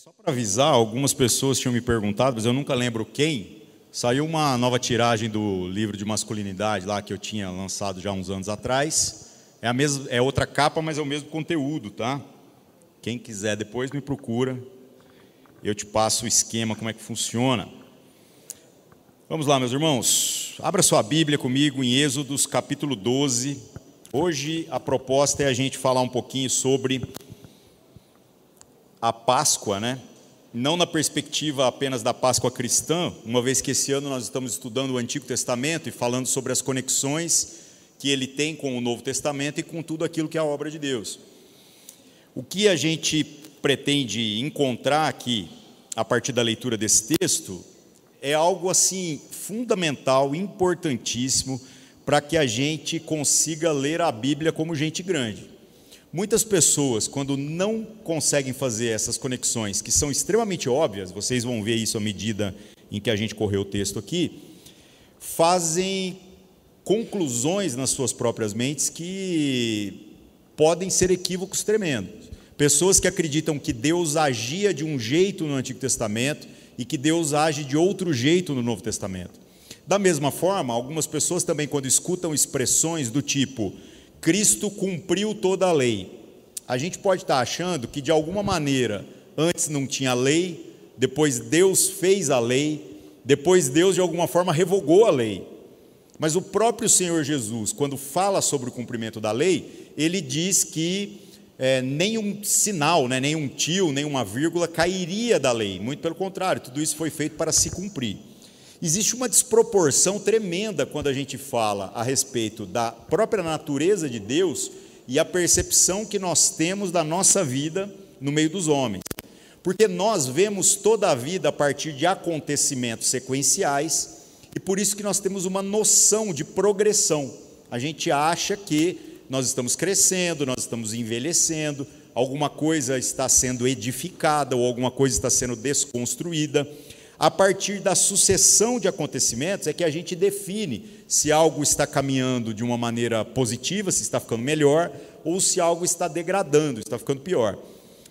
Só para avisar, algumas pessoas tinham me perguntado, mas eu nunca lembro quem. Saiu uma nova tiragem do livro de masculinidade lá que eu tinha lançado já há uns anos atrás. É outra capa, mas é o mesmo conteúdo, tá? Quem quiser depois me procura. Eu te passo o esquema, como é que funciona. Vamos lá, meus irmãos. Abra sua Bíblia comigo em Êxodos capítulo 12. Hoje a proposta é a gente falar um pouquinho sobre a Páscoa, né? Não na perspectiva apenas da Páscoa cristã, uma vez que esse ano nós estamos estudando o Antigo Testamento e falando sobre as conexões que ele tem com o Novo Testamento e com tudo aquilo que é a obra de Deus. O que a gente pretende encontrar aqui, a partir da leitura desse texto, é algo assim fundamental, importantíssimo, para que a gente consiga ler a Bíblia como gente grande. Muitas pessoas, quando não conseguem fazer essas conexões, que são extremamente óbvias, vocês vão ver isso à medida em que a gente correr o texto aqui, fazem conclusões nas suas próprias mentes que podem ser equívocos tremendos. Pessoas que acreditam que Deus agia de um jeito no Antigo Testamento e que Deus age de outro jeito no Novo Testamento. Da mesma forma, algumas pessoas também, quando escutam expressões do tipo Cristo cumpriu toda a lei, a gente pode estar achando que de alguma maneira antes não tinha lei, depois Deus fez a lei, depois Deus de alguma forma revogou a lei. Mas o próprio Senhor Jesus, quando fala sobre o cumprimento da lei, ele diz que nenhum sinal, nenhum tio, nenhuma vírgula cairia da lei, muito pelo contrário, tudo isso foi feito para se cumprir. Existe uma desproporção tremenda quando a gente fala a respeito da própria natureza de Deus e a percepção que nós temos da nossa vida no meio dos homens. Porque nós vemos toda a vida a partir de acontecimentos sequenciais e por isso que nós temos uma noção de progressão. A gente acha que nós estamos crescendo, nós estamos envelhecendo, alguma coisa está sendo edificada ou alguma coisa está sendo desconstruída. A partir da sucessão de acontecimentos é que a gente define se algo está caminhando de uma maneira positiva, se está ficando melhor, ou se algo está degradando, está ficando pior.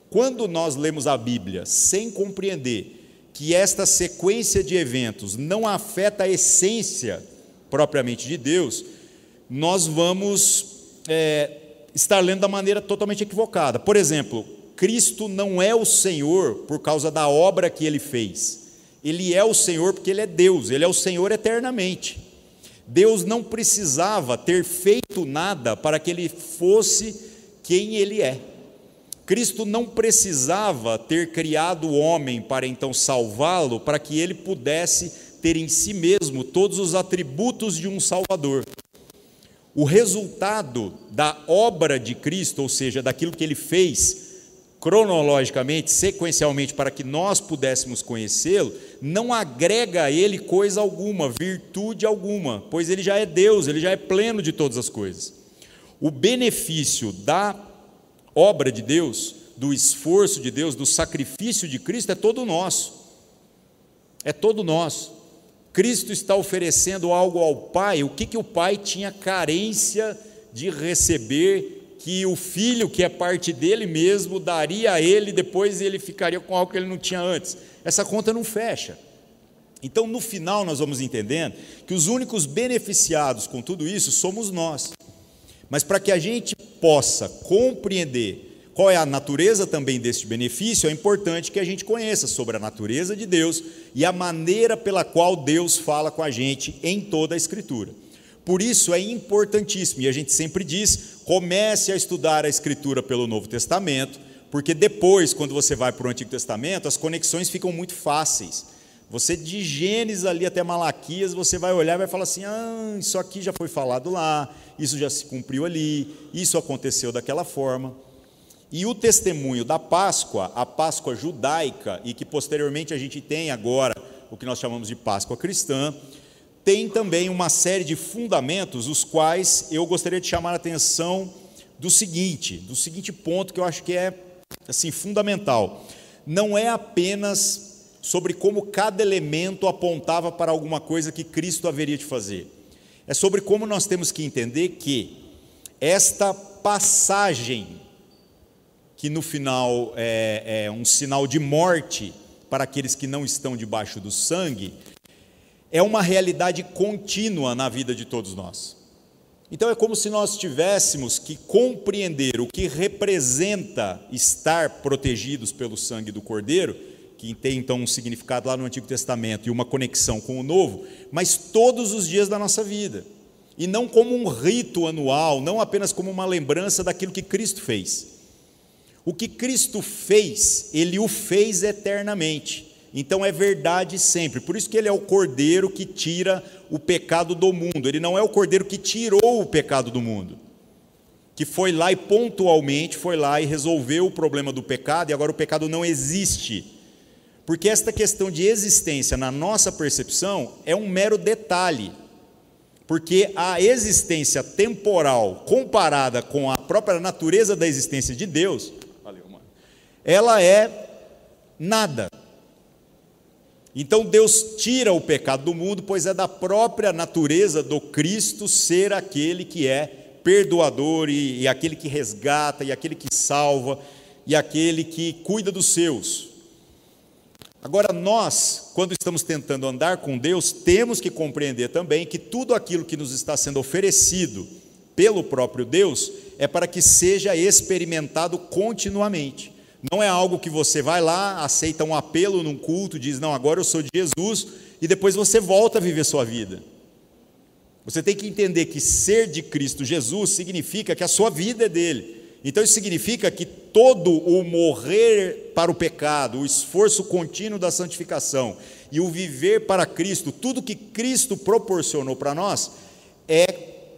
Quando nós lemos a Bíblia sem compreender que esta sequência de eventos não afeta a essência propriamente de Deus, nós vamos estar lendo da maneira totalmente equivocada. Por exemplo, Cristo não é o Senhor por causa da obra que Ele fez. Ele é o Senhor porque Ele é Deus, Ele é o Senhor eternamente. Deus não precisava ter feito nada para que Ele fosse quem Ele é. Cristo não precisava ter criado o homem para então salvá-lo, para que Ele pudesse ter em si mesmo todos os atributos de um Salvador. O resultado da obra de Cristo, ou seja, daquilo que Ele fez, cronologicamente, sequencialmente, para que nós pudéssemos conhecê-lo, não agrega a Ele coisa alguma, virtude alguma, pois Ele já é Deus, Ele já é pleno de todas as coisas. O benefício da obra de Deus, do esforço de Deus, do sacrifício de Cristo é todo nosso. É todo nosso. Cristo está oferecendo algo ao Pai, o que o Pai tinha carência de receber, que o Filho, que é parte dele mesmo, daria a ele, depois ele ficaria com algo que ele não tinha antes. Essa conta não fecha. Então, no final, nós vamos entendendo que os únicos beneficiados com tudo isso somos nós. Mas para que a gente possa compreender qual é a natureza também deste benefício, é importante que a gente conheça sobre a natureza de Deus e a maneira pela qual Deus fala com a gente em toda a Escritura. Por isso é importantíssimo, e a gente sempre diz, comece a estudar a Escritura pelo Novo Testamento, porque depois, quando você vai para o Antigo Testamento, as conexões ficam muito fáceis. Você de Gênesis ali até Malaquias, você vai olhar e vai falar assim, isso aqui já foi falado lá, isso já se cumpriu ali, isso aconteceu daquela forma. E o testemunho da Páscoa, a Páscoa judaica, e que posteriormente a gente tem agora o que nós chamamos de Páscoa cristã, tem também uma série de fundamentos, os quais eu gostaria de chamar a atenção do seguinte ponto que eu acho que é assim, fundamental. Não é apenas sobre como cada elemento apontava para alguma coisa que Cristo haveria de fazer. É sobre como nós temos que entender que esta passagem que no final é um sinal de morte para aqueles que não estão debaixo do sangue, é uma realidade contínua na vida de todos nós. Então é como se nós tivéssemos que compreender o que representa estar protegidos pelo sangue do Cordeiro, que tem então um significado lá no Antigo Testamento e uma conexão com o Novo, mas todos os dias da nossa vida, e não como um rito anual, não apenas como uma lembrança daquilo que Cristo fez. O que Cristo fez, Ele o fez eternamente, então é verdade sempre. Por isso que Ele é o Cordeiro que tira o pecado do mundo. Ele não é o Cordeiro que tirou o pecado do mundo, que foi lá e pontualmente foi lá e resolveu o problema do pecado, e agora o pecado não existe. Porque esta questão de existência, na nossa percepção, é um mero detalhe. Porque a existência temporal, comparada com a própria natureza da existência de Deus, ela é nada. Então Deus tira o pecado do mundo, pois é da própria natureza do Cristo ser aquele que é perdoador, e aquele que resgata, e aquele que salva, e aquele que cuida dos seus. Agora nós, quando estamos tentando andar com Deus, temos que compreender também que tudo aquilo que nos está sendo oferecido pelo próprio Deus é para que seja experimentado continuamente. Não é algo que você vai lá, aceita um apelo num culto, diz, não, agora eu sou de Jesus, e depois você volta a viver sua vida. Você tem que entender que ser de Cristo Jesus significa que a sua vida é dele. Então isso significa que todo o morrer para o pecado, o esforço contínuo da santificação e o viver para Cristo, tudo que Cristo proporcionou para nós, é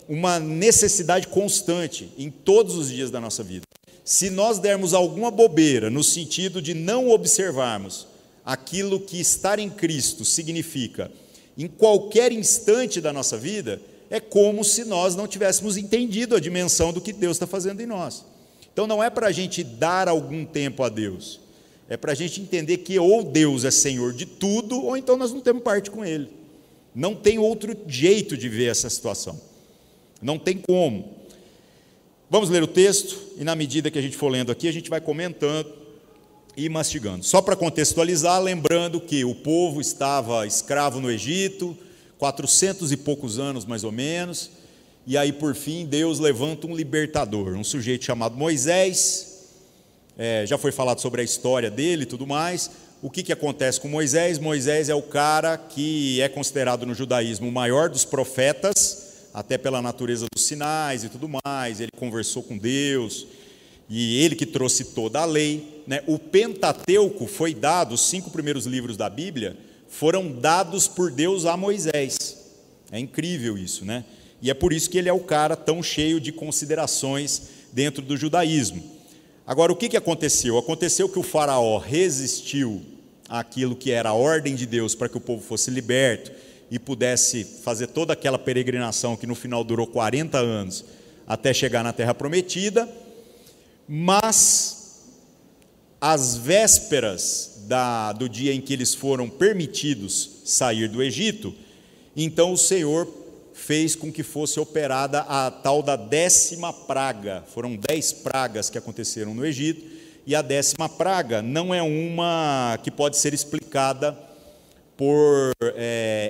uma necessidade constante em todos os dias da nossa vida. Se nós dermos alguma bobeira no sentido de não observarmos aquilo que estar em Cristo significa em qualquer instante da nossa vida, é como se nós não tivéssemos entendido a dimensão do que Deus está fazendo em nós. Então não é para a gente dar algum tempo a Deus, é para a gente entender que ou Deus é Senhor de tudo, ou então nós não temos parte com Ele. Não tem outro jeito de ver essa situação, não tem como. Vamos ler o texto, e na medida que a gente for lendo aqui, a gente vai comentando e mastigando. Só para contextualizar, lembrando que o povo estava escravo no Egito, 400 e poucos anos mais ou menos, e aí por fim Deus levanta um libertador, um sujeito chamado Moisés. Já foi falado sobre a história dele e tudo mais. O que acontece com Moisés? Moisés é o cara que é considerado no judaísmo o maior dos profetas, até pela natureza dos sinais e tudo mais. Ele conversou com Deus, e ele que trouxe toda a lei, né? O Pentateuco foi dado, os 5 primeiros livros da Bíblia foram dados por Deus a Moisés. É incrível isso, né? E é por isso que ele é o cara tão cheio de considerações dentro do judaísmo. Agora, o que aconteceu? Aconteceu que o faraó resistiu àquilo que era a ordem de Deus para que o povo fosse liberto e pudesse fazer toda aquela peregrinação que no final durou 40 anos até chegar na Terra Prometida, mas às vésperas do dia em que eles foram permitidos sair do Egito, então o Senhor fez com que fosse operada a tal da 10ª praga. Foram 10 pragas que aconteceram no Egito, e a 10ª praga não é uma que pode ser explicada por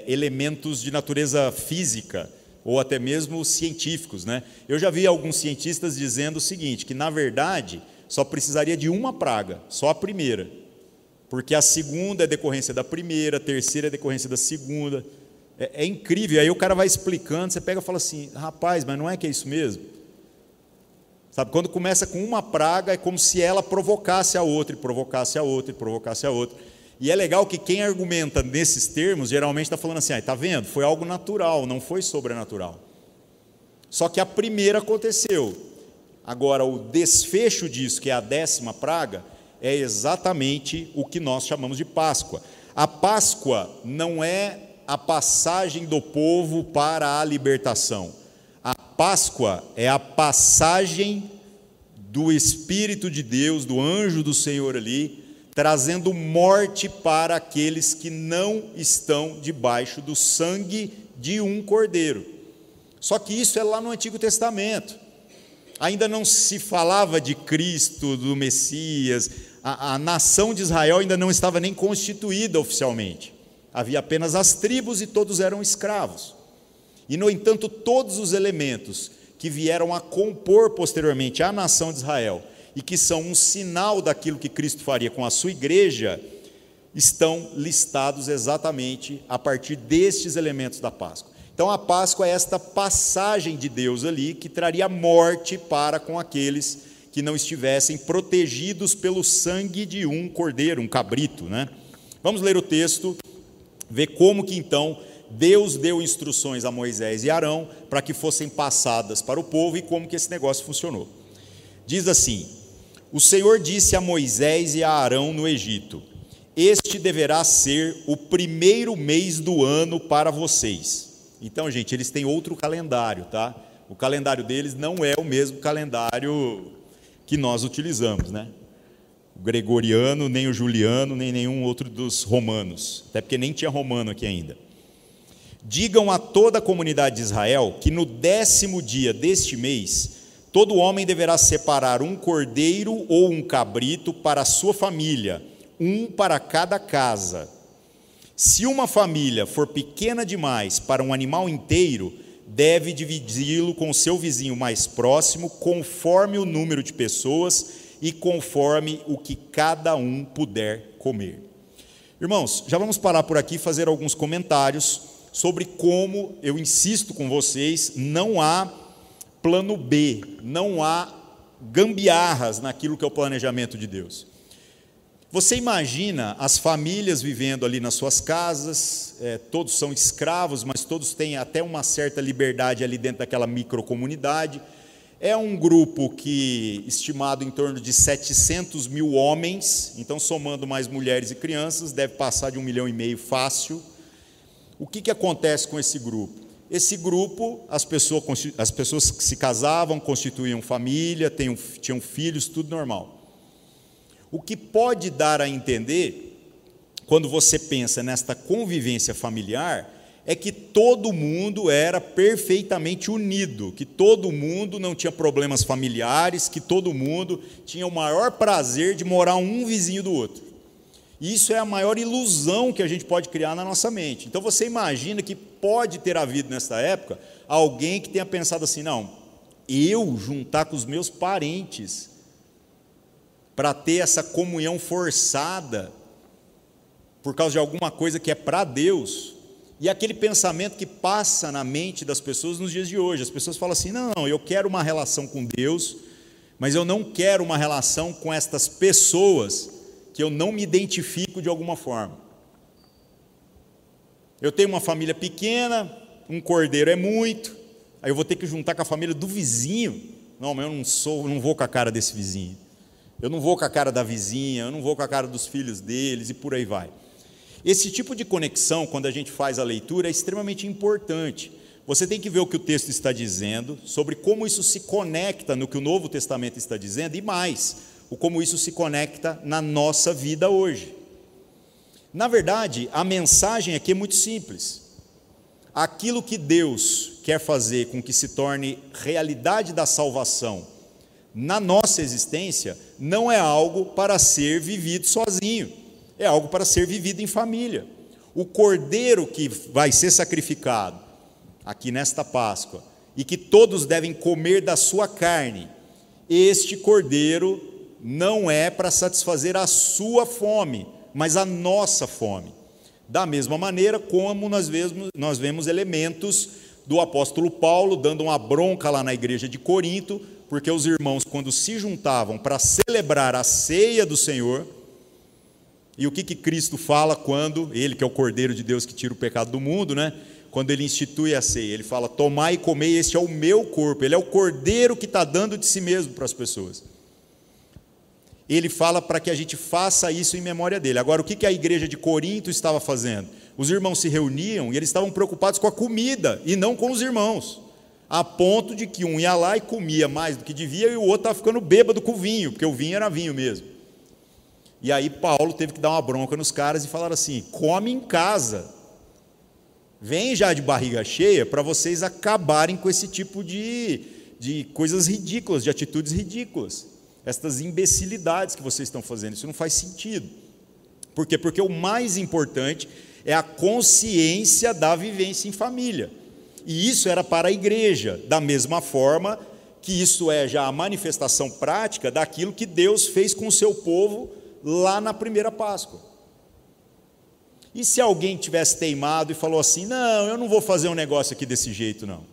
elementos de natureza física, ou até mesmo científicos, né? Eu já vi alguns cientistas dizendo o seguinte, que na verdade só precisaria de uma praga, só a primeira, porque a segunda é decorrência da primeira, a terceira é decorrência da segunda. É incrível. Aí o cara vai explicando, você pega e fala assim, rapaz, mas não é que é isso mesmo? Sabe, quando começa com uma praga, é como se ela provocasse a outra, e provocasse a outra, e provocasse a outra. E é legal que quem argumenta nesses termos, geralmente está falando assim, está vendo? Foi algo natural, não foi sobrenatural. Só que a primeira aconteceu. Agora, o desfecho disso, que é a 10ª praga, é exatamente o que nós chamamos de Páscoa. A Páscoa não é a passagem do povo para a libertação. A Páscoa é a passagem do Espírito de Deus, do anjo do Senhor ali, trazendo morte para aqueles que não estão debaixo do sangue de um cordeiro. Só que isso é lá no Antigo Testamento. ainda não se falava de Cristo, do Messias, a nação de Israel ainda não estava nem constituída oficialmente. Havia apenas as tribos e todos eram escravos. E, no entanto, todos os elementos que vieram a compor posteriormente a nação de Israel e que são um sinal daquilo que Cristo faria com a sua igreja, estão listados exatamente a partir destes elementos da Páscoa. Então a Páscoa é esta passagem de Deus ali que traria morte para com aqueles que não estivessem protegidos pelo sangue de um cordeiro, um cabrito, né? Vamos ler o texto, ver como que então Deus deu instruções a Moisés e Arão para que fossem passadas para o povo e como que esse negócio funcionou. Diz assim: o Senhor disse a Moisés e a Arão no Egito: este deverá ser o primeiro mês do ano para vocês. Então, gente, eles têm outro calendário, tá? O calendário deles não é o mesmo calendário que nós utilizamos, né? O gregoriano, nem o juliano, nem nenhum outro dos romanos, até porque nem tinha romano aqui ainda. Digam a toda a comunidade de Israel que no 10º dia deste mês, todo homem deverá separar um cordeiro ou um cabrito para a sua família, um para cada casa. Se uma família for pequena demais para um animal inteiro, deve dividi-lo com o seu vizinho mais próximo, conforme o número de pessoas e conforme o que cada um puder comer. Irmãos, já vamos parar por aqui e fazer alguns comentários sobre como, eu insisto com vocês, não há plano B, não há gambiarras naquilo que é o planejamento de Deus. Você imagina as famílias vivendo ali nas suas casas, todos são escravos, mas todos têm até uma certa liberdade ali dentro daquela microcomunidade. É um grupo que, estimado em torno de 700 mil homens, então somando mais mulheres e crianças, deve passar de 1,5 milhão fácil. O que acontece com esse grupo? Esse grupo, as pessoas que se casavam, constituíam família, tinham filhos, tudo normal. O que pode dar a entender, quando você pensa nesta convivência familiar, é que todo mundo era perfeitamente unido, que todo mundo não tinha problemas familiares, que todo mundo tinha o maior prazer de morar um vizinho do outro. E isso é a maior ilusão que a gente pode criar na nossa mente. Então você imagina que pode ter havido nessa época alguém que tenha pensado assim: não, eu juntar com os meus parentes para ter essa comunhão forçada por causa de alguma coisa que é para Deus. E aquele pensamento que passa na mente das pessoas nos dias de hoje. As pessoas falam assim: não, eu quero uma relação com Deus, mas eu não quero uma relação com estas pessoas que eu não me identifico de alguma forma. Eu tenho uma família pequena, um cordeiro é muito, aí eu vou ter que juntar com a família do vizinho. Não, mas eu não vou com a cara desse vizinho. Eu não vou com a cara da vizinha, eu não vou com a cara dos filhos deles e por aí vai. Esse tipo de conexão, quando a gente faz a leitura, é extremamente importante. Você tem que ver o que o texto está dizendo, sobre como isso se conecta no que o Novo Testamento está dizendo e mais, como isso se conecta na nossa vida hoje. Na verdade, a mensagem aqui é muito simples. Aquilo que Deus quer fazer com que se torne realidade da salvação na nossa existência, não é algo para ser vivido sozinho, é algo para ser vivido em família. O cordeiro que vai ser sacrificado aqui nesta Páscoa, e que todos devem comer da sua carne, este cordeiro não é para satisfazer a sua fome, mas a nossa fome. Da mesma maneira como nós vemos elementos do apóstolo Paulo dando uma bronca lá na igreja de Corinto, porque os irmãos, quando se juntavam para celebrar a ceia do Senhor, e o que Cristo fala quando, ele que é o Cordeiro de Deus que tira o pecado do mundo, né? Quando ele institui a ceia, ele fala: tomai e comei, este é o meu corpo. Ele é o Cordeiro que está dando de si mesmo para as pessoas. Ele fala para que a gente faça isso em memória dele. Agora, o que a igreja de Corinto estava fazendo? Os irmãos se reuniam e eles estavam preocupados com a comida e não com os irmãos, a ponto de que um ia lá e comia mais do que devia e o outro estava ficando bêbado com o vinho, porque o vinho era vinho mesmo. E aí Paulo teve que dar uma bronca nos caras e falar assim: come em casa, vem já de barriga cheia para vocês acabarem com esse tipo de de coisas ridículas, de atitudes ridículas. Estas imbecilidades que vocês estão fazendo, isso não faz sentido. Por quê? Porque o mais importante é a consciência da vivência em família. E isso era para a igreja, da mesma forma que isso é já a manifestação prática daquilo que Deus fez com o seu povo lá na primeira Páscoa. E se alguém tivesse teimado e falou assim, não, eu não vou fazer um negócio aqui desse jeito, não.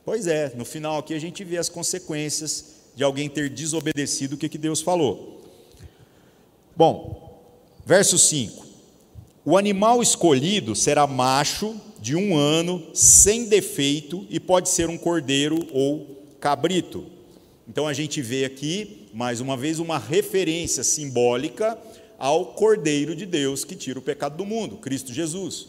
Pois é, no final aqui a gente vê as consequências de alguém ter desobedecido o que Deus falou. Bom, verso 5. O animal escolhido será macho de 1 ano, sem defeito, e pode ser um cordeiro ou cabrito. Então a gente vê aqui, mais uma vez, uma referência simbólica ao Cordeiro de Deus que tira o pecado do mundo, Cristo Jesus.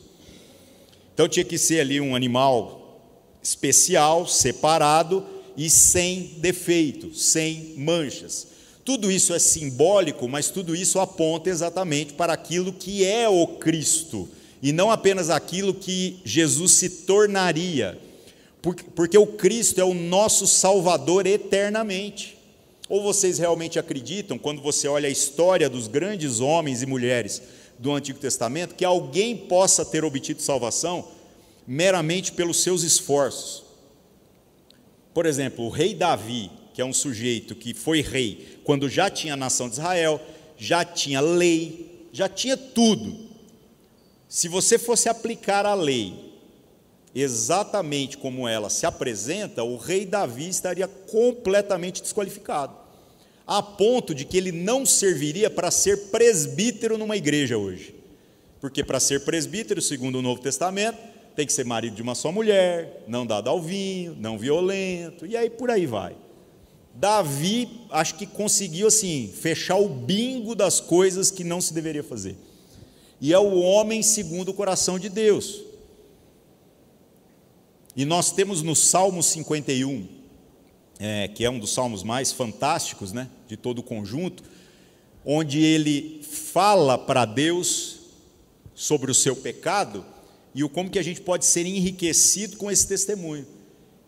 Então tinha que ser ali um animal especial, separado e sem defeito, sem manchas. Tudo isso é simbólico, mas tudo isso aponta exatamente para aquilo que é o Cristo, e não apenas aquilo que Jesus se tornaria, porque o Cristo é o nosso Salvador eternamente. Ou vocês realmente acreditam, quando você olha a história dos grandes homens e mulheres do Antigo Testamento, que alguém possa ter obtido salvação meramente pelos seus esforços? Por exemplo, o rei Davi, que é um sujeito que foi rei quando já tinha a nação de Israel, já tinha lei, já tinha tudo. Se você fosse aplicar a lei exatamente como ela se apresenta, o rei Davi estaria completamente desqualificado, a ponto de que ele não serviria para ser presbítero numa igreja hoje, porque para ser presbítero, segundo o Novo Testamento, tem que ser marido de uma só mulher, não dado ao vinho, não violento, e aí por aí vai. Davi, acho que conseguiu assim, fechar o bingo das coisas que não se deveria fazer, e é o homem segundo o coração de Deus. E nós temos no Salmo 51, que é um dos salmos mais fantásticos, né, de todo o conjunto, onde ele fala para Deus sobre o seu pecado e como que a gente pode ser enriquecido com esse testemunho.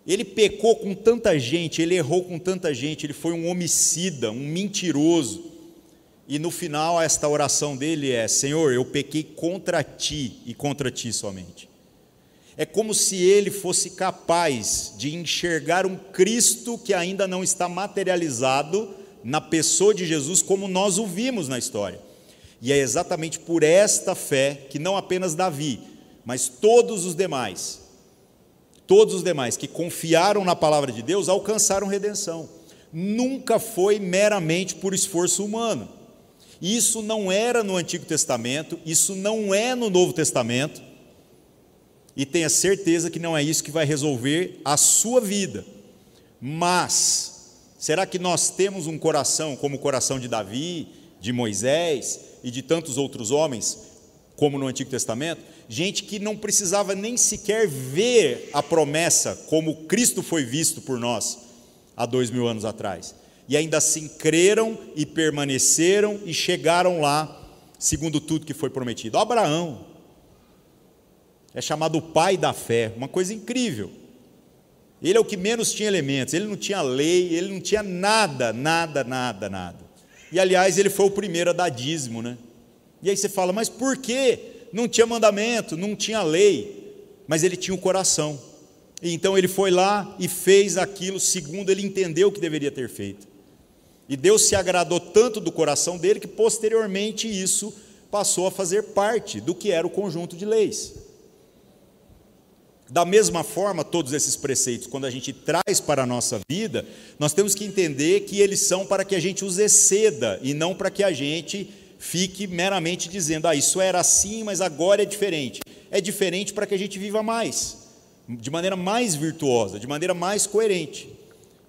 Ele pecou com tanta gente, ele errou com tanta gente, ele foi um homicida, um mentiroso, e no final esta oração dele é: Senhor, eu pequei contra ti e contra ti somente. É como se ele fosse capaz de enxergar um Cristo que ainda não está materializado na pessoa de Jesus, como nós o vimos na história. E é exatamente por esta fé que não apenas Davi, mas todos os demais que confiaram na palavra de Deus, alcançaram redenção. Nunca foi meramente por esforço humano. Isso não era no Antigo Testamento, isso não é no Novo Testamento. E tenha certeza que não é isso que vai resolver a sua vida. Mas, será que nós temos um coração como o coração de Davi, de Moisés e de tantos outros homens, como no Antigo Testamento? Gente que não precisava nem sequer ver a promessa como Cristo foi visto por nós há 2000 anos atrás. E ainda assim creram e permaneceram e chegaram lá, segundo tudo que foi prometido. Abraão é chamado o pai da fé, uma coisa incrível. Ele é o que menos tinha elementos, ele não tinha lei, ele não tinha nada. E aliás, ele foi o primeiro a dar dízimo, né? E aí você fala, mas por quê? Não tinha mandamento, não tinha lei, mas ele tinha o coração. E então ele foi lá e fez aquilo segundo ele entendeu que deveria ter feito. E Deus se agradou tanto do coração dele que posteriormente isso passou a fazer parte do que era o conjunto de leis. Da mesma forma, todos esses preceitos, quando a gente traz para a nossa vida, nós temos que entender que eles são para que a gente os exceda, e não para que a gente fique meramente dizendo, isso era assim, mas agora é diferente. É diferente para que a gente viva mais, de maneira mais virtuosa, de maneira mais coerente.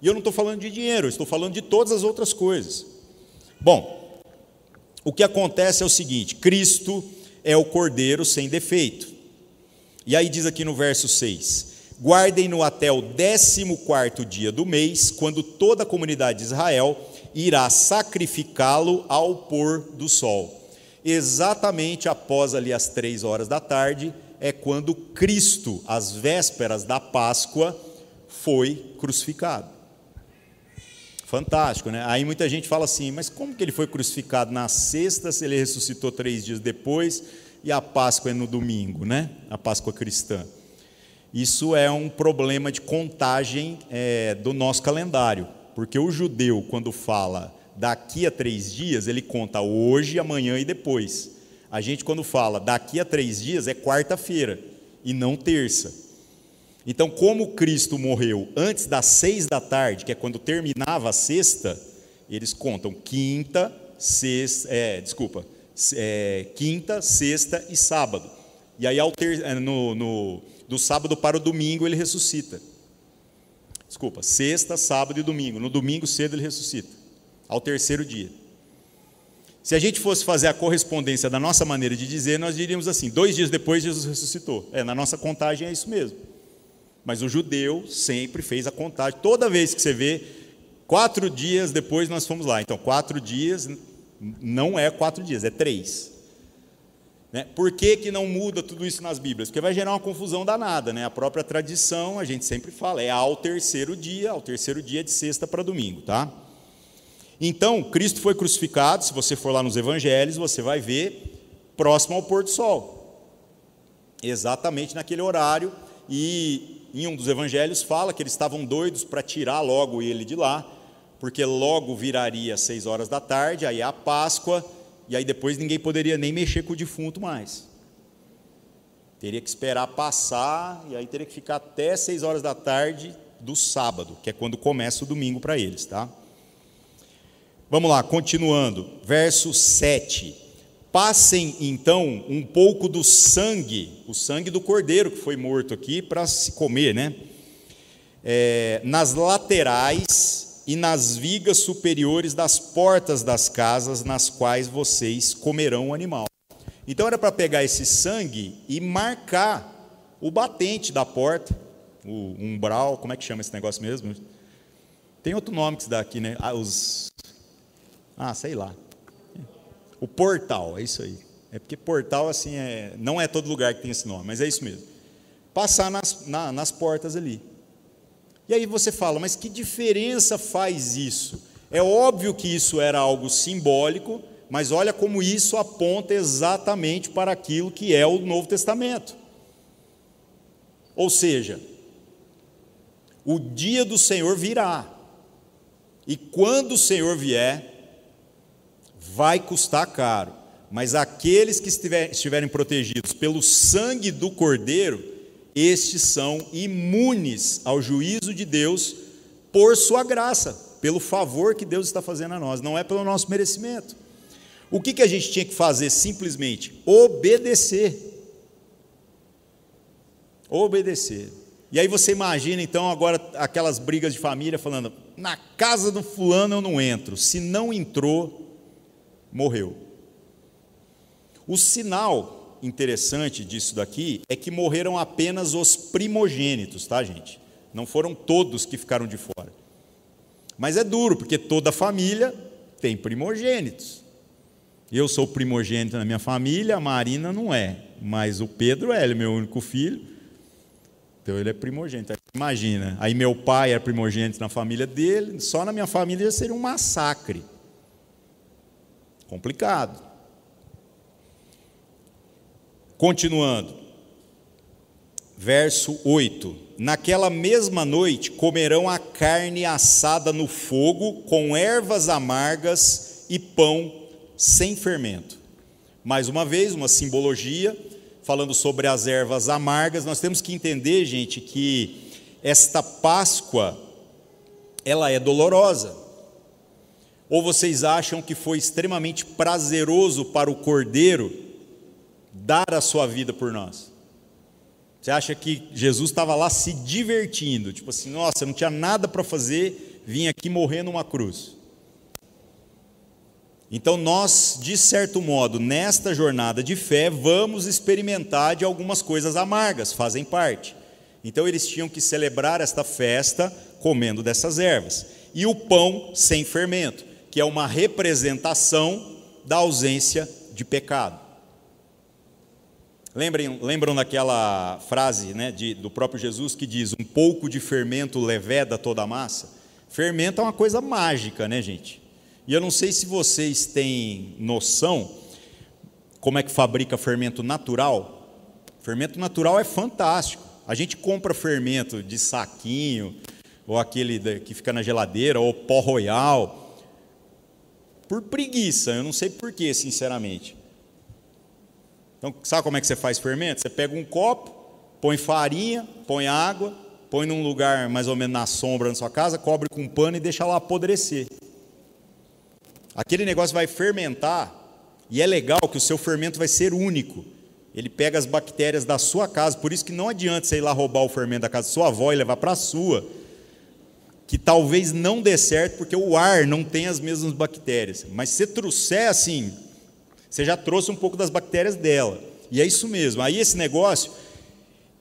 E eu não estou falando de dinheiro, eu estou falando de todas as outras coisas. Bom, o que acontece é o seguinte: Cristo é o Cordeiro sem defeito. E aí diz aqui no verso 6, guardem-no até o 14º dia do mês, quando toda a comunidade de Israel irá sacrificá-lo ao pôr do sol. Exatamente após ali as 3 horas da tarde, é quando Cristo, às vésperas da Páscoa, foi crucificado. Fantástico, né? Aí muita gente fala assim, mas como que ele foi crucificado na sexta, se ele ressuscitou 3 dias depois, e a Páscoa é no domingo, né? A Páscoa cristã. Isso é um problema de contagem do nosso calendário, porque o judeu, quando fala daqui a 3 dias, ele conta hoje, amanhã e depois. A gente, quando fala daqui a 3 dias, é quarta-feira, e não terça. Então, como Cristo morreu antes das 6 da tarde, que é quando terminava a sexta, eles contam quinta, sexta e sábado. E aí, do sábado para o domingo, ele ressuscita. Sexta, sábado e domingo. No domingo cedo ele ressuscita, ao terceiro dia. Se a gente fosse fazer a correspondência da nossa maneira de dizer, nós diríamos assim, 2 dias depois Jesus ressuscitou. Na nossa contagem é isso mesmo. Mas o judeu sempre fez a contagem. Toda vez que você vê, 4 dias depois nós fomos lá. Então, 4 dias não é 4 dias, é 3. Né? Por que não muda tudo isso nas Bíblias? Porque vai gerar uma confusão danada. Né? A própria tradição, a gente sempre fala, é ao terceiro dia de sexta para domingo. Tá? Então, Cristo foi crucificado, se você for lá nos evangelhos, você vai ver próximo ao pôr do sol. Exatamente naquele horário. E em um dos evangelhos fala que eles estavam doidos para tirar logo ele de lá, porque logo viraria 6 horas da tarde, aí a Páscoa, e aí depois ninguém poderia nem mexer com o defunto mais. Teria que esperar passar, e aí teria que ficar até 6 horas da tarde do sábado, que é quando começa o domingo para eles, tá? Vamos lá, continuando, verso 7. Passem, então, um pouco do sangue, o sangue do cordeiro que foi morto aqui para se comer, né? Nas laterais e nas vigas superiores das portas das casas nas quais vocês comerão o animal. Então era para pegar esse sangue e marcar o batente da porta, o umbral, como é que chama esse negócio mesmo? Tem outro nome que se dá aqui, né? Sei lá. O portal, é isso aí. É porque portal, assim, não é todo lugar que tem esse nome, mas é isso mesmo. Passar nas portas ali. E aí você fala, mas que diferença faz isso? É óbvio que isso era algo simbólico, mas olha como isso aponta exatamente para aquilo que é o Novo Testamento. Ou seja, o dia do Senhor virá. E quando o Senhor vier, vai custar caro, mas aqueles que estiverem protegidos pelo sangue do Cordeiro, estes são imunes ao juízo de Deus por sua graça, pelo favor que Deus está fazendo a nós, não é pelo nosso merecimento. O que a gente tinha que fazer? Simplesmente obedecer. Obedecer. E aí você imagina então agora aquelas brigas de família falando, na casa do fulano eu não entro, se não entrou, morreu. O sinal interessante disso daqui é que morreram apenas os primogênitos, tá, gente? Não foram todos que ficaram de fora. Mas é duro, porque toda família tem primogênitos. Eu sou primogênito na minha família, a Marina não é, mas o Pedro ele é meu único filho, então ele é primogênito. Imagina, aí meu pai é primogênito na família dele, só na minha família já seria um massacre. Complicado. Continuando, verso 8: naquela mesma noite comerão a carne assada no fogo, com ervas amargas e pão sem fermento. Mais uma vez, uma simbologia, falando sobre as ervas amargas. Nós temos que entender, gente, que esta Páscoa, ela é dolorosa. Ou vocês acham que foi extremamente prazeroso para o Cordeiro dar a sua vida por nós? Você acha que Jesus estava lá se divertindo, tipo assim, nossa, não tinha nada para fazer, vim aqui morrer numa cruz? Então nós, de certo modo, nesta jornada de fé, vamos experimentar de algumas coisas amargas, fazem parte. Então eles tinham que celebrar esta festa comendo dessas ervas. E o pão sem fermento, que é uma representação da ausência de pecado. Lembram daquela frase, né, do próprio Jesus que diz: um pouco de fermento leveda toda a massa? Fermento é uma coisa mágica, né, gente? E eu não sei se vocês têm noção como é que fabrica fermento natural. Fermento natural é fantástico. A gente compra fermento de saquinho, ou aquele que fica na geladeira, ou pó royal, por preguiça, eu não sei porquê, sinceramente. Então, sabe como é que você faz fermento? Você pega um copo, põe farinha, põe água, põe num lugar mais ou menos na sombra na sua casa, cobre com um pano e deixa lá apodrecer. Aquele negócio vai fermentar, e é legal que o seu fermento vai ser único. Ele pega as bactérias da sua casa, por isso que não adianta você ir lá roubar o fermento da casa da sua avó e levar para a sua, que talvez não dê certo, porque o ar não tem as mesmas bactérias. Mas se você trouxer assim, você já trouxe um pouco das bactérias dela. E é isso mesmo. Aí esse negócio,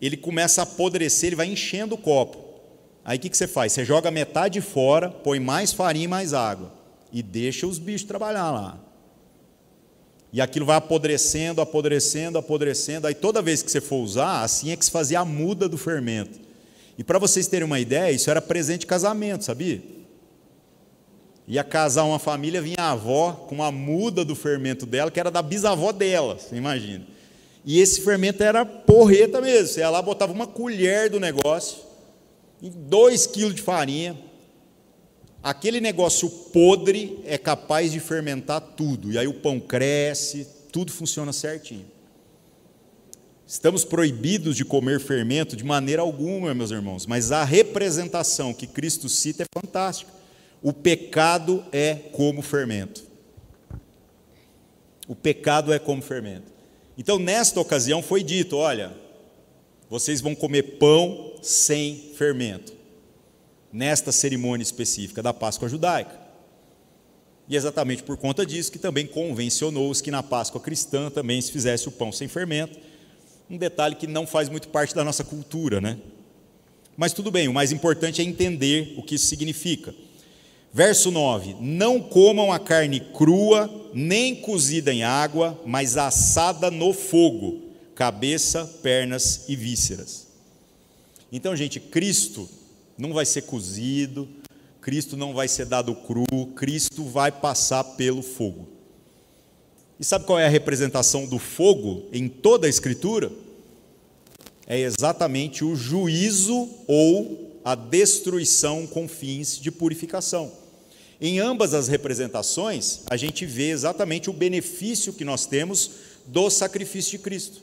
ele começa a apodrecer, ele vai enchendo o copo. Aí o que você faz? Você joga metade fora, põe mais farinha e mais água. E deixa os bichos trabalhar lá. E aquilo vai apodrecendo, apodrecendo, apodrecendo. Aí toda vez que você for usar, assim é que se fazia a muda do fermento. E para vocês terem uma ideia, isso era presente de casamento, sabia? Ia casar uma família, vinha a avó com uma muda do fermento dela, que era da bisavó dela, você imagina. E esse fermento era porreta mesmo. Você ia lá, botava uma colher do negócio, e 2 quilos de farinha. Aquele negócio podre é capaz de fermentar tudo. E aí o pão cresce, tudo funciona certinho. Estamos proibidos de comer fermento de maneira alguma, meus irmãos, mas a representação que Cristo cita é fantástica. O pecado é como fermento. O pecado é como fermento. Então, nesta ocasião foi dito: olha, vocês vão comer pão sem fermento, nesta cerimônia específica da Páscoa judaica. E exatamente por conta disso que também convencionou-os que na Páscoa cristã também se fizesse o pão sem fermento. Um detalhe que não faz muito parte da nossa cultura, né? Mas tudo bem, o mais importante é entender o que isso significa. Verso 9: não comam a carne crua, nem cozida em água, mas assada no fogo, cabeça, pernas e vísceras. Então, gente, Cristo não vai ser cozido, Cristo não vai ser dado cru, Cristo vai passar pelo fogo. E sabe qual é a representação do fogo em toda a Escritura? É exatamente o juízo ou a destruição com fins de purificação. Em ambas as representações, a gente vê exatamente o benefício que nós temos do sacrifício de Cristo.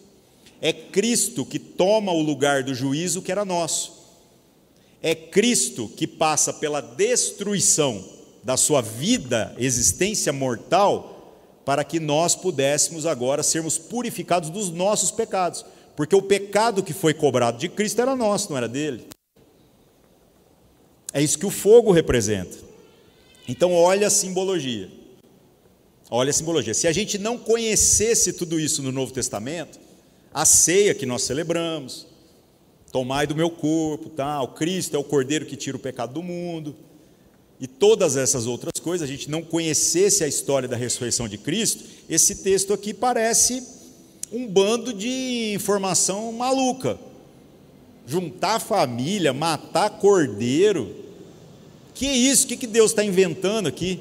É Cristo que toma o lugar do juízo que era nosso. É Cristo que passa pela destruição da sua vida, existência mortal, para que nós pudéssemos agora sermos purificados dos nossos pecados. Porque o pecado que foi cobrado de Cristo era nosso, não era dele. É isso que o fogo representa. Então, olha a simbologia. Olha a simbologia. Se a gente não conhecesse tudo isso no Novo Testamento, a ceia que nós celebramos, tomai do meu corpo, tal, Cristo é o Cordeiro que tira o pecado do mundo, e todas essas outras coisas, a gente não conhecesse a história da ressurreição de Cristo, esse texto aqui parece um bando de informação maluca. Juntar a família, matar cordeiro. Que isso? O que Deus está inventando aqui?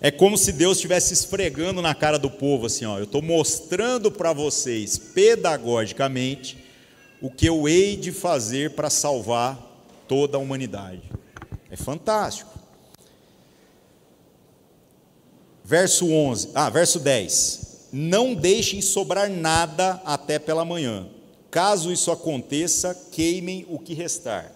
É como se Deus estivesse esfregando na cara do povo assim, ó, eu estou mostrando para vocês pedagogicamente o que eu hei de fazer para salvar toda a humanidade. É fantástico. Verso 10. Não deixem sobrar nada até pela manhã. Caso isso aconteça, queimem o que restar.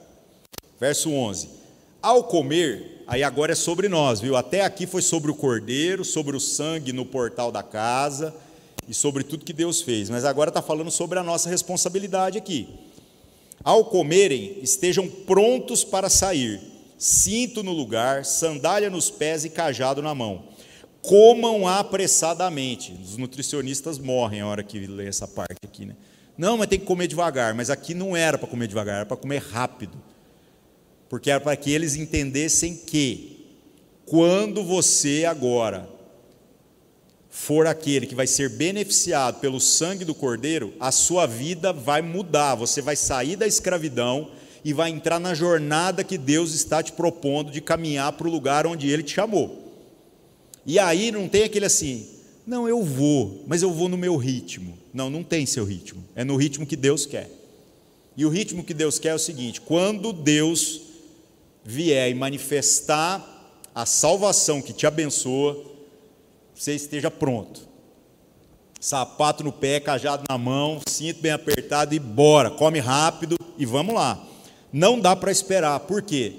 Verso 11. Ao comer, aí agora é sobre nós, viu? Até aqui foi sobre o cordeiro, sobre o sangue no portal da casa e sobre tudo que Deus fez. Mas agora está falando sobre a nossa responsabilidade aqui. Ao comerem, estejam prontos para sair, cinto no lugar, sandália nos pés e cajado na mão. Comam apressadamente. Os nutricionistas morrem a hora que lê essa parte aqui, né? Não, mas tem que comer devagar. Mas aqui não era para comer devagar, era para comer rápido. Porque era para que eles entendessem que, quando você agora for aquele que vai ser beneficiado pelo sangue do Cordeiro, a sua vida vai mudar, você vai sair da escravidão e vai entrar na jornada que Deus está te propondo de caminhar para o lugar onde Ele te chamou. E aí não tem aquele assim, não, eu vou, mas eu vou no meu ritmo. Não, não tem seu ritmo, é no ritmo que Deus quer. E o ritmo que Deus quer é o seguinte: quando Deus vier e manifestar a salvação que te abençoa, você esteja pronto, sapato no pé, cajado na mão, cinto bem apertado e bora, come rápido e vamos lá. Não dá para esperar, por quê?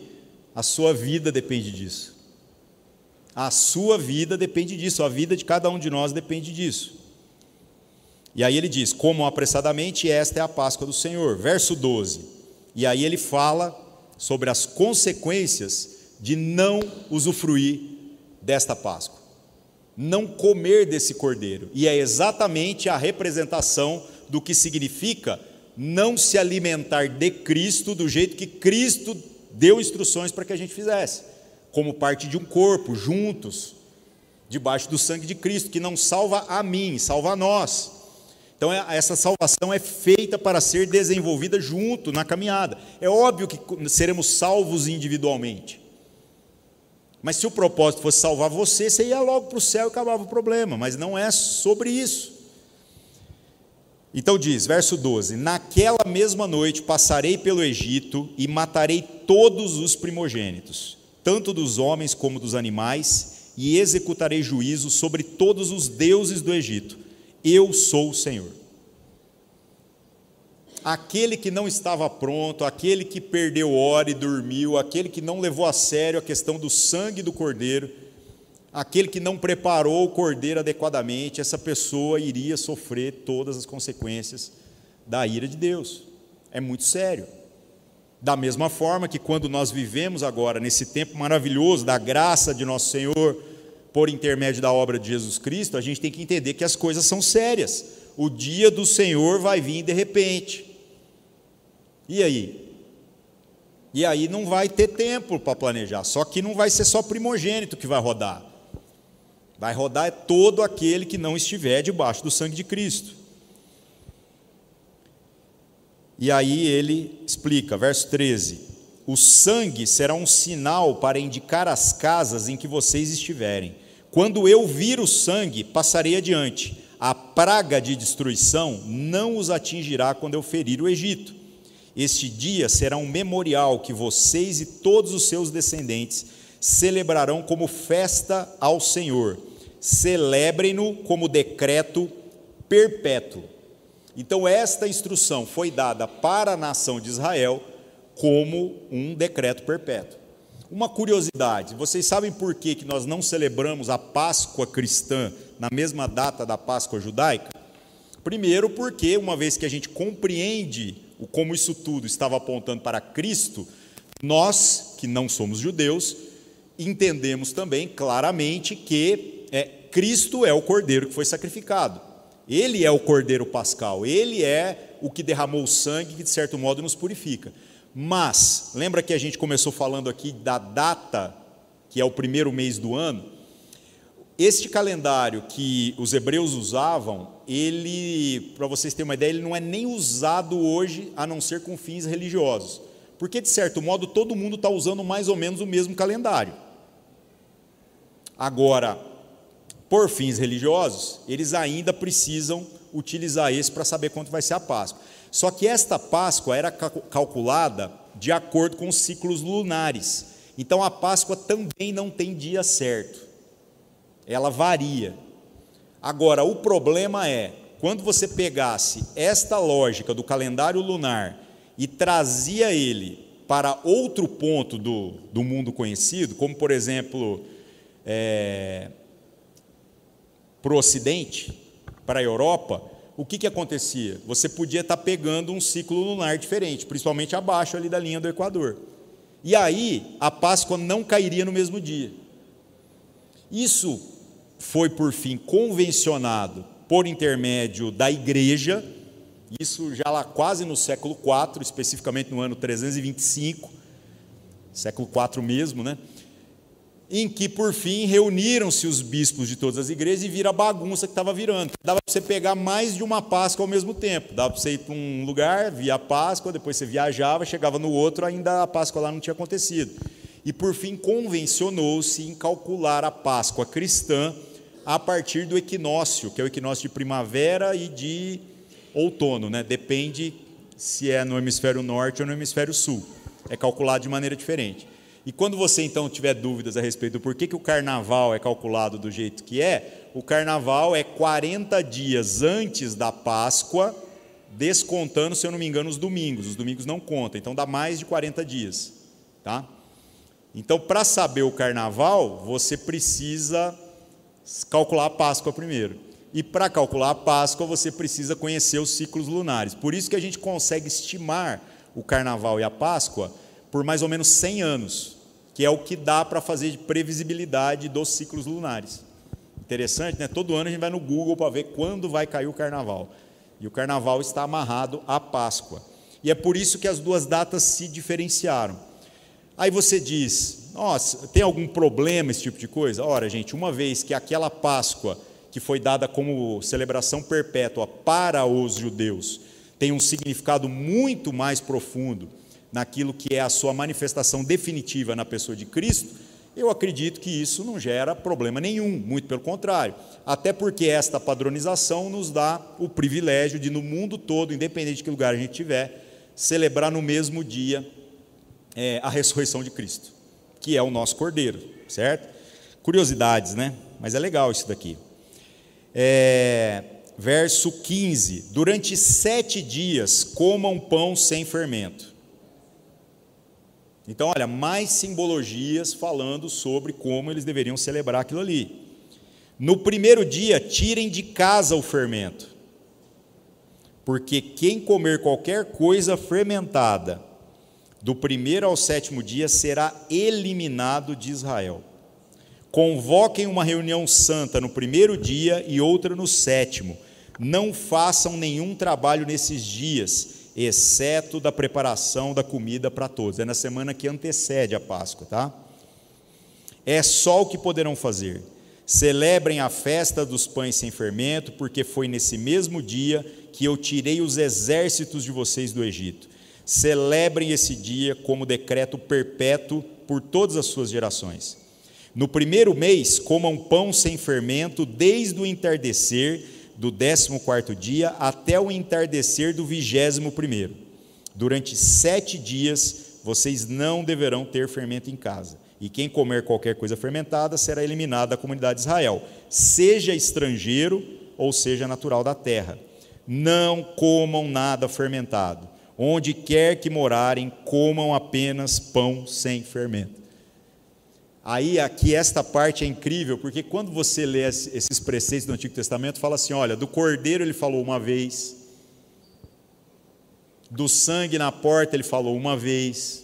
A sua vida depende disso. A sua vida depende disso, a vida de cada um de nós depende disso. E aí ele diz, como apressadamente, esta é a Páscoa do Senhor. Verso 12, e aí ele fala sobre as consequências de não usufruir desta Páscoa, não comer desse cordeiro, e é exatamente a representação do que significa não se alimentar de Cristo do jeito que Cristo deu instruções para que a gente fizesse, como parte de um corpo, juntos, debaixo do sangue de Cristo, que não salva a mim, salva a nós. Então essa salvação é feita para ser desenvolvida junto na caminhada. É óbvio que seremos salvos individualmente, mas se o propósito fosse salvar você, você ia logo para o céu e acabava o problema, mas não é sobre isso. Então diz, verso 12, naquela mesma noite passarei pelo Egito e matarei todos os primogênitos, tanto dos homens como dos animais, e executarei juízo sobre todos os deuses do Egito. Eu sou o Senhor. Aquele que não estava pronto, aquele que perdeu hora e dormiu, aquele que não levou a sério a questão do sangue do cordeiro, aquele que não preparou o cordeiro adequadamente, essa pessoa iria sofrer todas as consequências da ira de Deus. É muito sério. Da mesma forma que quando nós vivemos agora nesse tempo maravilhoso da graça de nosso Senhor, por intermédio da obra de Jesus Cristo, a gente tem que entender que as coisas são sérias. O dia do Senhor vai vir de repente. E aí? E aí não vai ter tempo para planejar, só que não vai ser só primogênito que vai rodar. Vai rodar todo aquele que não estiver debaixo do sangue de Cristo. E aí ele explica, verso 13: o sangue será um sinal para indicar as casas em que vocês estiverem. Quando eu vir o sangue, passarei adiante. A praga de destruição não os atingirá quando eu ferir o Egito. Este dia será um memorial que vocês e todos os seus descendentes celebrarão como festa ao Senhor. Celebrem-no como decreto perpétuo. Então esta instrução foi dada para a nação de Israel como um decreto perpétuo. Uma curiosidade, vocês sabem por que nós não celebramos a Páscoa cristã na mesma data da Páscoa judaica? Primeiro porque, uma vez que a gente compreende como isso tudo estava apontando para Cristo, nós, que não somos judeus, entendemos também claramente que Cristo é o cordeiro que foi sacrificado. Ele é o cordeiro pascal, ele é o que derramou o sangue que de certo modo nos purifica. Mas, lembra que a gente começou falando aqui da data, que é o primeiro mês do ano? Este calendário que os hebreus usavam, ele, para vocês terem uma ideia, ele não é nem usado hoje, a não ser com fins religiosos. Porque, de certo modo, todo mundo está usando mais ou menos o mesmo calendário. Agora, por fins religiosos, eles ainda precisam utilizar esse para saber quanto vai ser a Páscoa. Só que esta Páscoa era calculada de acordo com os ciclos lunares. Então a Páscoa também não tem dia certo. Ela varia. Agora, o problema é, quando você pegasse esta lógica do calendário lunar e trazia ele para outro ponto do mundo conhecido, como por exemplo, para o Ocidente, para a Europa, o que acontecia? Você podia estar pegando um ciclo lunar diferente, principalmente abaixo ali da linha do Equador. E aí, a Páscoa não cairia no mesmo dia. Isso foi, por fim, convencionado por intermédio da igreja, isso já lá quase no século IV, especificamente no ano 325, século IV mesmo, né? em que, por fim, reuniram-se os bispos de todas as igrejas e vira a bagunça que estava virando. Dava para você pegar mais de uma Páscoa ao mesmo tempo. Dava para você ir para um lugar, via a Páscoa, depois você viajava, chegava no outro, ainda a Páscoa lá não tinha acontecido. E, por fim, convencionou-se em calcular a Páscoa cristã a partir do equinócio, que é o equinócio de primavera e de outono, né? Depende se é no hemisfério norte ou no hemisfério sul. É calculado de maneira diferente. E quando você, então, tiver dúvidas a respeito do porquê que o carnaval é calculado do jeito que é, o carnaval é 40 dias antes da Páscoa, descontando, se eu não me engano, os domingos não contam, então dá mais de 40 dias, tá? Então, para saber o carnaval, você precisa calcular a Páscoa primeiro, e para calcular a Páscoa, você precisa conhecer os ciclos lunares, por isso que a gente consegue estimar o carnaval e a Páscoa por mais ou menos 100 anos, que é o que dá para fazer de previsibilidade dos ciclos lunares. Interessante, né? Todo ano a gente vai no Google para ver quando vai cair o carnaval. E o carnaval está amarrado à Páscoa. E é por isso que as duas datas se diferenciaram. Aí você diz, nossa, tem algum problema esse tipo de coisa? Ora, gente, uma vez que aquela Páscoa, que foi dada como celebração perpétua para os judeus, tem um significado muito mais profundo naquilo que é a sua manifestação definitiva na pessoa de Cristo, eu acredito que isso não gera problema nenhum, muito pelo contrário, até porque esta padronização nos dá o privilégio de, no mundo todo, independente de que lugar a gente estiver, celebrar no mesmo dia a ressurreição de Cristo, que é o nosso Cordeiro, certo? Curiosidades, né? Mas é legal isso daqui. Verso 15, durante 7 dias comam pão sem fermento. Então, olha, mais simbologias falando sobre como eles deveriam celebrar aquilo ali. No primeiro dia, tirem de casa o fermento, porque quem comer qualquer coisa fermentada, do primeiro ao 7º dia, será eliminado de Israel. Convoquem uma reunião santa no primeiro dia e outra no 7º. Não façam nenhum trabalho nesses dias, exceto da preparação da comida para todos. É na semana que antecede a Páscoa, tá? É só o que poderão fazer. Celebrem a festa dos pães sem fermento, porque foi nesse mesmo dia que eu tirei os exércitos de vocês do Egito. Celebrem esse dia como decreto perpétuo por todas as suas gerações. No primeiro mês, comam pão sem fermento desde o entardecer do 14º dia até o entardecer do 21º. Durante 7 dias, vocês não deverão ter fermento em casa. E quem comer qualquer coisa fermentada será eliminado da comunidade de Israel, seja estrangeiro ou seja natural da terra. Não comam nada fermentado. Onde quer que morarem, comam apenas pão sem fermento. Aí, aqui, esta parte é incrível, porque quando você lê esses preceitos do Antigo Testamento, fala assim, olha, do cordeiro ele falou uma vez, do sangue na porta ele falou uma vez,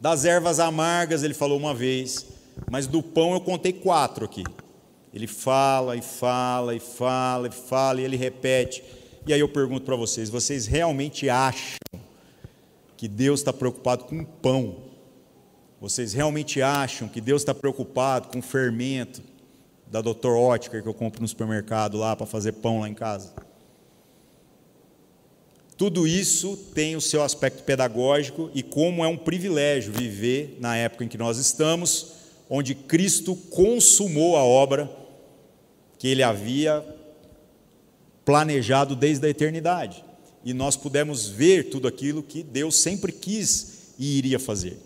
das ervas amargas ele falou uma vez, mas do pão eu contei 4 aqui. Ele fala e fala e fala e fala e ele repete. E aí eu pergunto para vocês, vocês realmente acham que Deus está preocupado com pão? Vocês realmente acham que Deus está preocupado com o fermento da Dr. Oetker que eu compro no supermercado lá para fazer pão lá em casa? Tudo isso tem o seu aspecto pedagógico e como é um privilégio viver na época em que nós estamos, onde Cristo consumou a obra que Ele havia planejado desde a eternidade. E nós pudemos ver tudo aquilo que Deus sempre quis e iria fazer.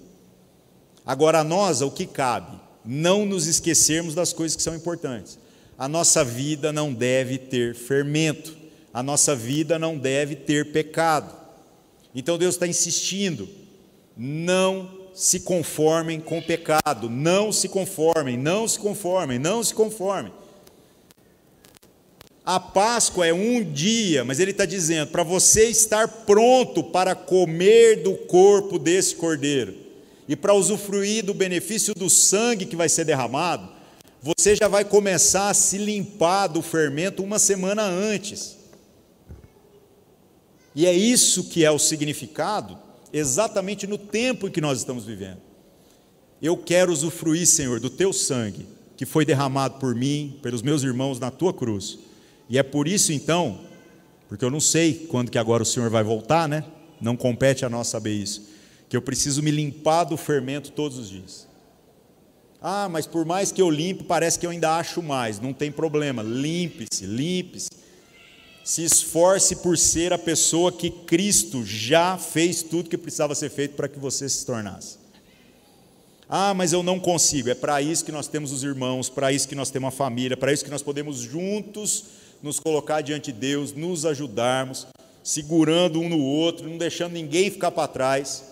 Agora, a nós, o que cabe? Não nos esquecermos das coisas que são importantes. A nossa vida não deve ter fermento. A nossa vida não deve ter pecado. Então, Deus está insistindo. Não se conformem com o pecado. Não se conformem, não se conformem, não se conformem. A Páscoa é um dia, mas Ele está dizendo, para você estar pronto para comer do corpo desse cordeiro, e para usufruir do benefício do sangue que vai ser derramado, você já vai começar a se limpar do fermento uma semana antes. E é isso que é o significado, exatamente no tempo em que nós estamos vivendo. Eu quero usufruir, Senhor, do teu sangue, que foi derramado por mim, pelos meus irmãos na tua cruz. E é por isso então, porque eu não sei quando que agora o Senhor vai voltar, né? Não compete a nós saber isso, que eu preciso me limpar do fermento todos os dias. Ah, mas por mais que eu limpe, parece que eu ainda acho mais. Não tem problema, limpe-se, limpe-se. Se esforce por ser a pessoa que Cristo já fez tudo que precisava ser feito para que você se tornasse. Ah, mas eu não consigo. É para isso que nós temos os irmãos, para isso que nós temos a família, para isso que nós podemos juntos nos colocar diante de Deus, nos ajudarmos, segurando um no outro, não deixando ninguém ficar para trás.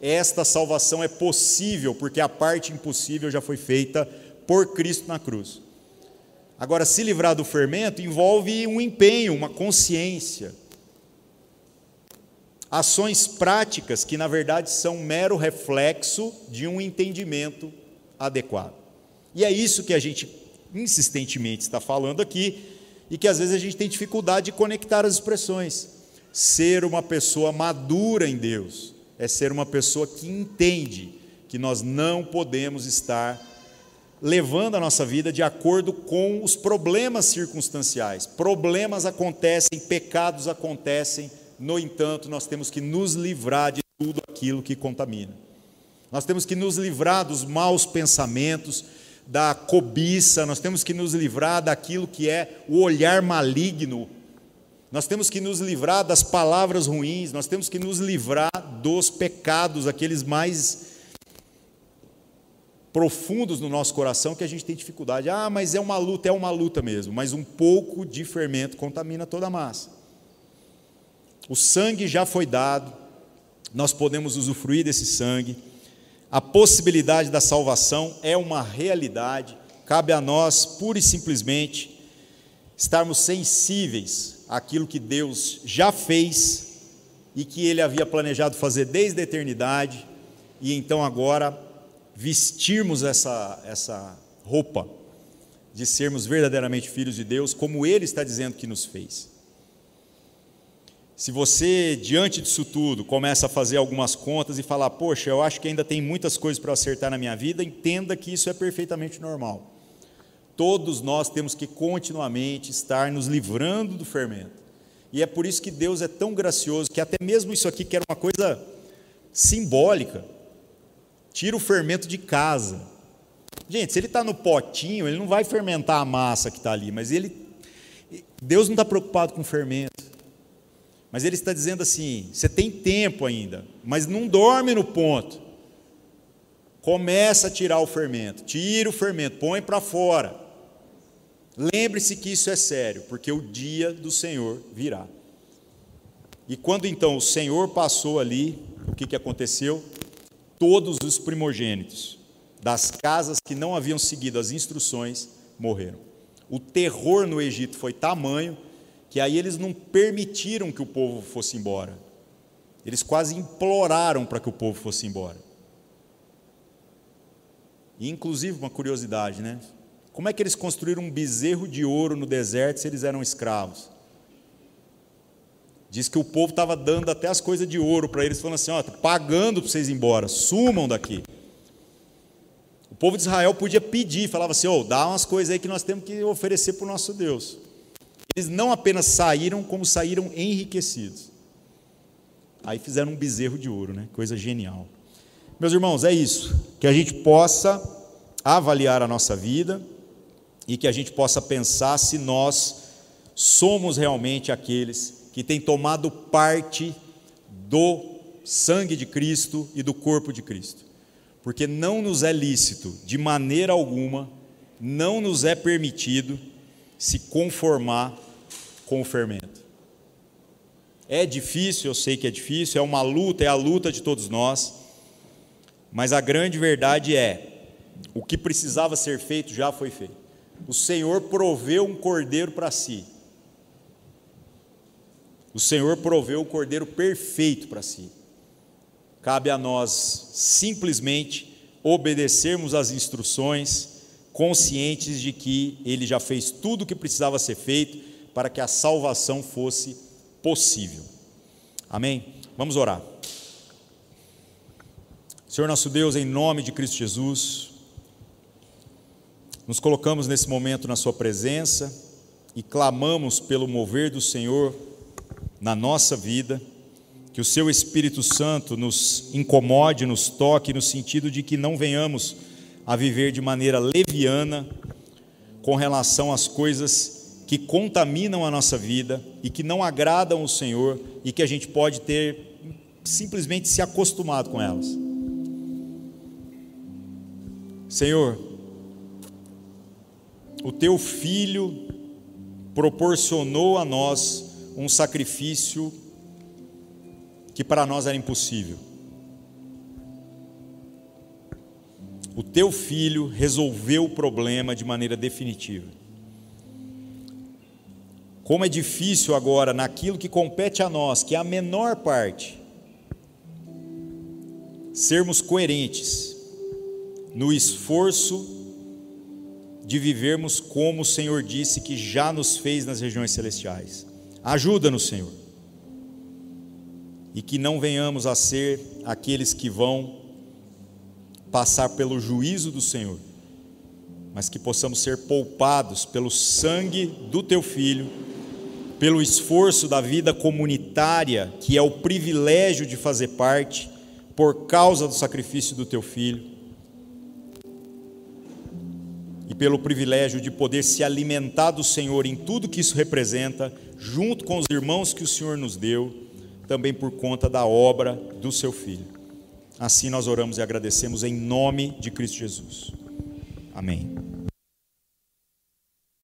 Esta salvação é possível, porque a parte impossível já foi feita por Cristo na cruz. Agora, se livrar do fermento envolve um empenho, uma consciência. Ações práticas que, na verdade, são mero reflexo de um entendimento adequado. E é isso que a gente insistentemente está falando aqui, e que às vezes a gente tem dificuldade de conectar as expressões. Ser uma pessoa madura em Deus é ser uma pessoa que entende que nós não podemos estar levando a nossa vida de acordo com os problemas circunstanciais. Problemas acontecem, pecados acontecem, no entanto, nós temos que nos livrar de tudo aquilo que contamina. Nós temos que nos livrar dos maus pensamentos, da cobiça, nós temos que nos livrar daquilo que é o olhar maligno, nós temos que nos livrar das palavras ruins, nós temos que nos livrar dos pecados, aqueles mais profundos no nosso coração que a gente tem dificuldade. Ah, mas é uma luta mesmo, mas um pouco de fermento contamina toda a massa. O sangue já foi dado, nós podemos usufruir desse sangue, a possibilidade da salvação é uma realidade, cabe a nós, pura e simplesmente, estarmos sensíveis àquilo que Deus já fez e que Ele havia planejado fazer desde a eternidade, e então agora vestirmos essa roupa de sermos verdadeiramente filhos de Deus, como Ele está dizendo que nos fez. Se você, diante disso tudo, começa a fazer algumas contas e falar, poxa, eu acho que ainda tem muitas coisas para acertar na minha vida, entenda que isso é perfeitamente normal. Todos nós temos que continuamente estar nos livrando do fermento. E é por isso que Deus é tão gracioso, que até mesmo isso aqui, que era uma coisa simbólica, tira o fermento de casa. Gente, se ele está no potinho, ele não vai fermentar a massa que está ali, mas Deus não está preocupado com o fermento. Mas Ele está dizendo assim, você tem tempo ainda, mas não dorme no ponto. Começa a tirar o fermento, tira o fermento, põe para fora. Lembre-se que isso é sério, porque o dia do Senhor virá. E quando então o Senhor passou ali, o que aconteceu? Todos os primogênitos das casas que não haviam seguido as instruções morreram. O terror no Egito foi tamanho que aí eles não permitiram que o povo fosse embora. Eles quase imploraram para que o povo fosse embora. E inclusive, uma curiosidade, né? Como é que eles construíram um bezerro de ouro no deserto se eles eram escravos? Diz que o povo estava dando até as coisas de ouro para eles, falando assim, ó, pagando para vocês ir embora, sumam daqui. O povo de Israel podia pedir, falava assim, ó, dá umas coisas aí que nós temos que oferecer para o nosso Deus. Eles não apenas saíram, como saíram enriquecidos. Aí fizeram um bezerro de ouro, né? Coisa genial. Meus irmãos, é isso. Que a gente possa avaliar a nossa vida e que a gente possa pensar se nós somos realmente aqueles que têm tomado parte do sangue de Cristo e do corpo de Cristo. Porque não nos é lícito, de maneira alguma, não nos é permitido se conformar com o fermento. É difícil, eu sei que é difícil, é uma luta, é a luta de todos nós, mas a grande verdade é, o que precisava ser feito já foi feito. O Senhor proveu um cordeiro para si. O Senhor proveu o cordeiro perfeito para si. Cabe a nós simplesmente obedecermos às instruções, conscientes de que Ele já fez tudo o que precisava ser feito para que a salvação fosse possível. Amém? Vamos orar. Senhor nosso Deus, em nome de Cristo Jesus, nos colocamos nesse momento na sua presença e clamamos pelo mover do Senhor na nossa vida, que o seu Espírito Santo nos incomode, nos toque, no sentido de que não venhamos a viver de maneira leviana com relação às coisas que contaminam a nossa vida e que não agradam o Senhor e que a gente pode ter simplesmente se acostumado com elas. Senhor, o teu Filho proporcionou a nós um sacrifício que para nós era impossível. O teu Filho resolveu o problema de maneira definitiva. Como é difícil agora, naquilo que compete a nós, que é a menor parte, sermos coerentes no esforço de vivermos como o Senhor disse que já nos fez nas regiões celestiais. Ajuda-nos, Senhor, e que não venhamos a ser aqueles que vão passar pelo juízo do Senhor, mas que possamos ser poupados pelo sangue do teu Filho, pelo esforço da vida comunitária, que é o privilégio de fazer parte, por causa do sacrifício do teu Filho, e pelo privilégio de poder se alimentar do Senhor em tudo que isso representa, junto com os irmãos que o Senhor nos deu, também por conta da obra do seu Filho. Assim nós oramos e agradecemos em nome de Cristo Jesus. Amém.